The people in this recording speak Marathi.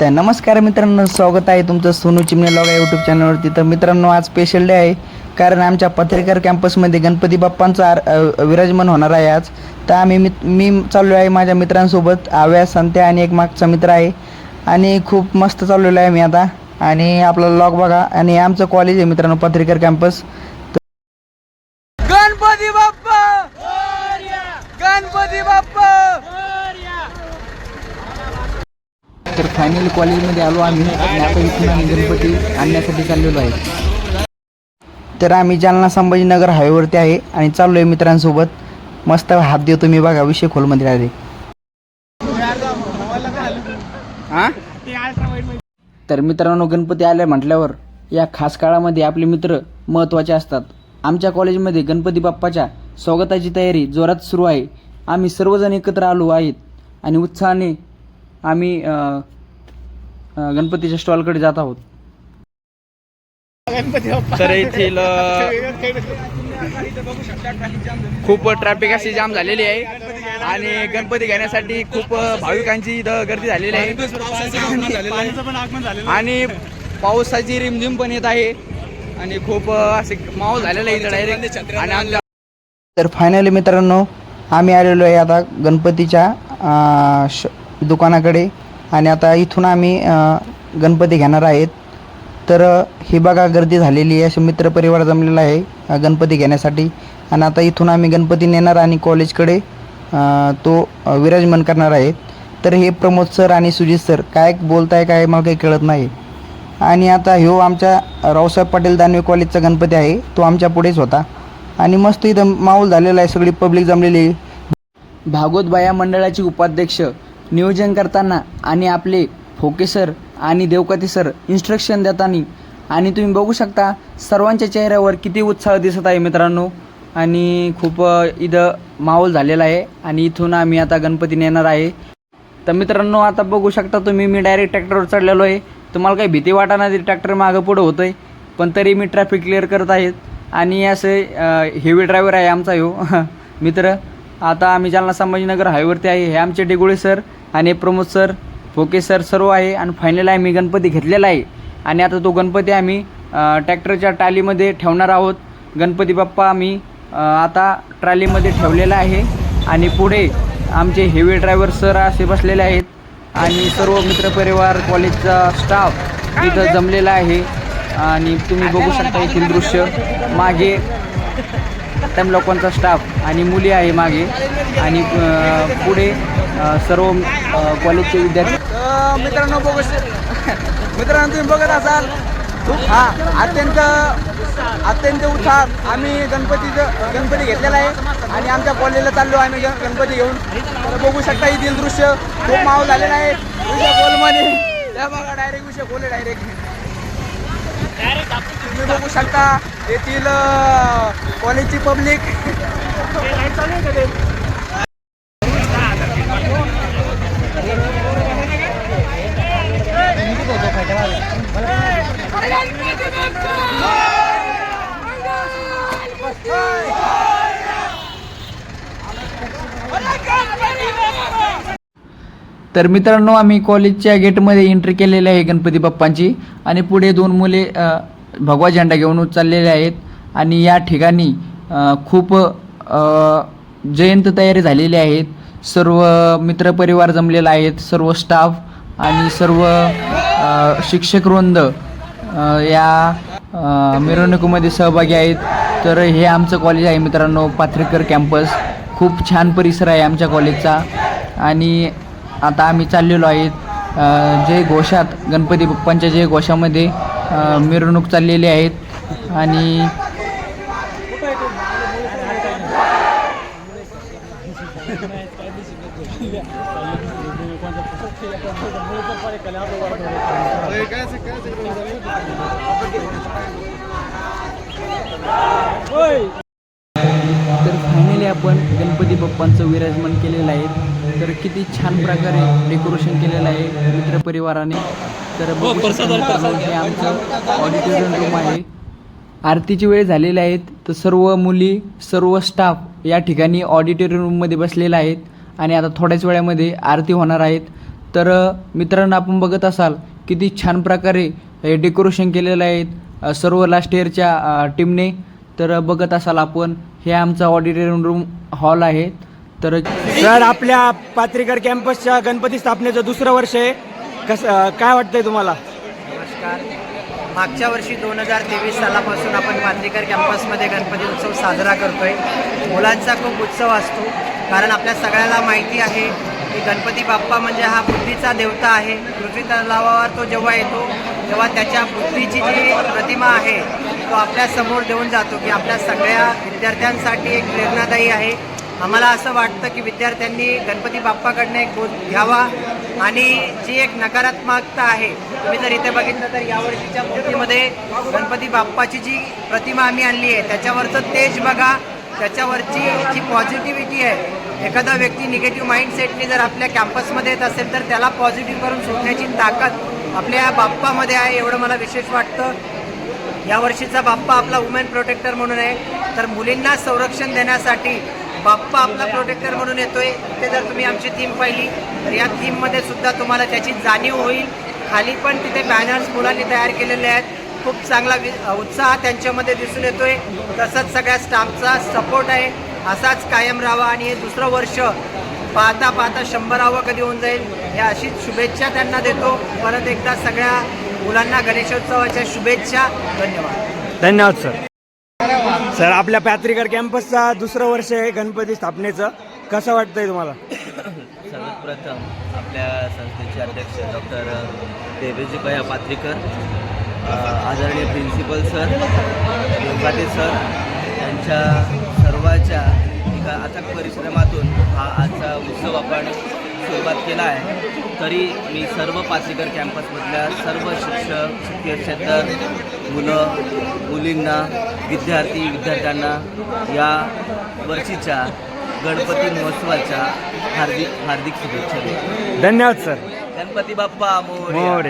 तर नमस्कार मित्रांनो, स्वागत आहे तुमचं सोनू चिमणे लॉग या यूट्यूब चॅनलवरती. तर मित्रांनो, आज स्पेशल डे आहे कारण आमच्या पत्रिकार कॅम्पसमध्ये गणपती बाप्पांचं विराजमान होणार आहे आज. तर मी चाललो आहे माझ्या मित्रांसोबत. आव्या, संत्या आणि एक मागचा मित्र आहे आणि खूप मस्त चाललेलो आहे मी आता. आणि आपला लॉग बघा. आणि आमचं कॉलेज आहे मित्रांनो, पत्रिकार कॅम्पस. गणपती बाप्पा, गणपती बाप्पा. तर फायनली कॉलेजमध्ये आलो आम्ही आणि आता इथून आम्ही गणपती आणण्यासाठी चाललेलो आहे. तर आम्ही जालना संभाजीनगर हायवेवरती आहे आणि चाललो आहे मित्रांसोबत. मस्त हात देतो मी, बघा विषय खोलमध्ये आले. तर मित्रांनो, गणपती आले म्हटल्यावर या खास काळामध्ये आपले मित्र महत्त्वाचे असतात. आमच्या कॉलेजमध्ये गणपती बाप्पाच्या स्वागताची तयारी जोरात सुरू आहे. आम्ही सर्वजण एकत्र आलो आहेत आणि उत्साहाने आम्ही गणपतीच्या स्टॉलकडे जात आहोत. तर येथील खूप ट्रॅफिक अशी जाम झालेली आहे आणि गणपती घेण्यासाठी खूप भाविकांची इथं गर्दी झालेली आहे आणि पावसाची रिमझिम पण येत आहे आणि खूप असे माहोल झालेला आहे इथं डायरेक्ट. आणि तर फायनली मित्रांनो, आम्ही आलेलो आहे आता गणपतीच्या दुकानाकडे आणि आता इथून आम्ही गणपती घेणार आहेत. तर ही बघा गर्दी झालेली आहे, असे मित्रपरिवार जमलेला आहे गणपती घेण्यासाठी. आणि आता इथून आम्ही गणपती नेणार आणि कॉलेजकडे तो विराजमान करणार आहेत. तर हे प्रमोद सर आणि सुजित सर काय बोलताय काय मला काही कळत नाही. आणि आता ह्यो आमच्या रावसाहेब पाटील दानवे कॉलेजचा गणपती आहे, तो आमच्या पुढेच होता आणि मस्त इथं माहोल झालेला आहे, सगळी पब्लिक जमलेली. भागवत बाया मंडळाचे उपाध्यक्ष नियोजन करताना आणि आपले फोके सर आणि देवकते सर इन्स्ट्रक्शन देताना आणि तुम्ही बघू शकता सर्वांच्या चेहऱ्यावर किती उत्साह दिसत आहे मित्रांनो. आणि खूप इथं माहोल झालेला आहे आणि इथून आम्ही आता गणपती नेणार आहे. तर मित्रांनो, आता बघू शकता तुम्ही, मी डायरेक्ट ट्रॅक्टरवर चढलेलो आहे. तुम्हाला काही भीती वाटणार तरी ट्रॅक्टर मागं पुढं होतं आहे, पण तरी मी ट्रॅफिक क्लिअर करत आहेत. आणि असं हेवी ड्रायव्हर आहे आमचा ह्यो मित्र. आता आम्ही जालना संभाजीनगर हायवेवरती आहे. हे आमचे डेगुळे सर आणि प्रमोद सर, फोके सर सर्व आहे. आणि फायनल आम्ही गणपती घेतलेला आहे आणि आता तो गणपती आम्ही ट्रॅक्टरच्या ट्रॉलीमध्ये ठेवणार आहोत. गणपती बाप्पा आम्ही आता ट्रॉलीमध्ये ठेवलेला आहे आणि पुढे आमचे हेवी ड्रायव्हर सर असे बसलेले आहेत आणि सर्व मित्रपरिवार कॉलेजचा स्टाफ इथं जमलेला आहे. आणि तुम्ही बघू शकता येथील दृश्य, मागे त्या लोकांचा स्टाफ आणि मुली आहे मागे आणि पुढे सर्व कॉलेजचे विद्यार्थी. मित्रांनो तुम्ही बघत असाल अत्यंत उत्साहात आम्ही गणपती घेतलेला आहे आणि आमच्या कॉलेजला चाललो आम्ही गणपती घेऊन. तर बघू शकता येथील दृश्य, खूप माहोल झालेला आहे. विषय गोलमध्ये त्या बघा, डायरेक्ट विषय गोल डायरेक्ट तुम्ही बघू शकता येथील कॉलेजची पब्लिक. तर मित्रांनो, आम्ही कॉलेजच्या गेटमध्ये एंट्री केलेली आहे गणपती बाप्पांची आणि पुढे दोन मुले भगवा झेंडा घेऊन चाललेले आहेत. आणि या ठिकाणी खूप जयंत तयारी झालेली आहेत. सर्व मित्रपरिवार जमलेला आहेत, सर्व स्टाफ आणि सर्व शिक्षकवृंद या मिरवणुकीमध्ये सहभागी आहेत. तर हे आमचं कॉलेज आहे मित्रांनो, पाथरीकर कॅम्पस. खूप छान परिसर आहे आमच्या कॉलेजचा. आणि आता आम्ही चाललेलो आहेत जय घोषात, गणपती बाप्पांच्या जय घोषामध्ये मिरवणूक चाललेली आहेत. आणि तर फायनली आपण गणपती बाप्पांचं विराजमान केलेलं आहे. तर किती छान प्रकारे डेकोरेशन केलेलं आहे मित्रपरिवाराने. तर हे आमचं ऑडिटोरियम रूम आहे. आरतीची वेळ झालेली आहेत. तर सर्व मुली, सर्व स्टाफ या ठिकाणी ऑडिटोरियम रूममध्ये बसलेला आहेत आणि आता थोड्याच वेळामध्ये आरती होणार आहेत. तर मित्रांनो, आपण बघत असाल किती छान प्रकारे हे डेकोरेशन केलेलं आहे सर्व लास्ट इयरच्या टीमने. तर बघत असाल आपण, हे आमचा ऑडिटोरियम रूम हॉल आहे. तर सर, आपल्या पात्रीकर कॅम्पसच्या गणपती स्थापनेचं दुसरं वर्ष आहे. कसं काय वाटतंय तुम्हाला? नमस्कार. मागच्या वर्षी 2023 सालापासून आपण पात्रीकर कॅम्पसमध्ये गणपती उत्सव साजरा करतोय. मुलांचा खूप उत्सव असतो, कारण आपल्या सगळ्याला माहिती आहे की गणपती बाप्पा म्हणजे हा बुद्धीचा देवता आहे. पृथ्वी तलावावर तो जेव्हा येतो तेव्हा त्याच्या बुद्धीची जी प्रतिमा आहे तो आपल्या समोर देऊन जातो, की आपल्या सगळ्या विद्यार्थ्यांसाठी एक प्रेरणादायी आहे. आम्हाला असं वाटतं की विद्यार्थ्यांनी गणपती बाप्पाकडनं एक बोध घ्यावा आणि जी एक नकारात्मकता आहे, तुम्ही जर इथे बघितलं तर यावर्षीच्या मूर्तीमध्ये गणपती बाप्पाची जी प्रतिमा आम्ही आणली आहे त्याच्यावरचं तेज बघा, त्याच्यावरची जी पॉझिटिव्हिटी आहे. एखादा व्यक्ती निगेटिव्ह माइंडसेटने जर आपल्या कॅम्पसमध्ये येत असेल तर त्याला पॉझिटिव्ह करून सोडण्याची ताकद आपल्या बाप्पामध्ये आहे, एवढं मला विशेष वाटतं. यावर्षीचा बाप्पा आपला वुमेन प्रोटेक्टर म्हणून आहे, तर मुलींना संरक्षण देण्यासाठी बाप्पा आपला प्रोटेक्टर म्हणून येतोय. ते जर तुम्ही आमची थीम पाहिली तर या थीममध्ये सुद्धा तुम्हाला त्याची जाणीव होईल. खाली पण तिथे बॅनर्स मुलांनी तयार केलेले आहेत. खूप चांगला उत्साह त्यांच्यामध्ये दिसून येतोय. तसंच सगळ्या स्टाफचा सपोर्ट आहे, असाच कायम राहावा आणि हे दुसरं वर्ष पाहता पाहता 100रावं कधी होऊन जाईल या अशीच शुभेच्छा त्यांना देतो. परत एकदा सगळ्या मुलांना गणेशोत्सवाच्या शुभेच्छा. धन्यवाद. धन्यवाद सर. सर, आपल्या पात्रीकर कॅम्पसचा दुसरं वर्ष आहे गणपती स्थापनेचं. कसं वाटतंय तुम्हाला? सर्वप्रथम आपल्या संस्थेचे अध्यक्ष डॉक्टर देवेजी भैया पात्रीकर, आदरणीय प्रिन्सिपल सर, योगाते सर यांच्या सर्वांच्या एका अथक परिश्रमातून हा आजचा उत्सव आपण सुरुवात केला आहे. तरी मी सर्व पात्रीकर कॅम्पसमधल्या सर्व शिक्षक, शिक्षकेतर, मुलं, मुलींना, विद्यार्थ्यांना या वर्षीच्या गणपती महोत्सवाच्या हार्दिक शुभेच्छा देतो. धन्यवाद सर. गणपती बाप्पा मोरया.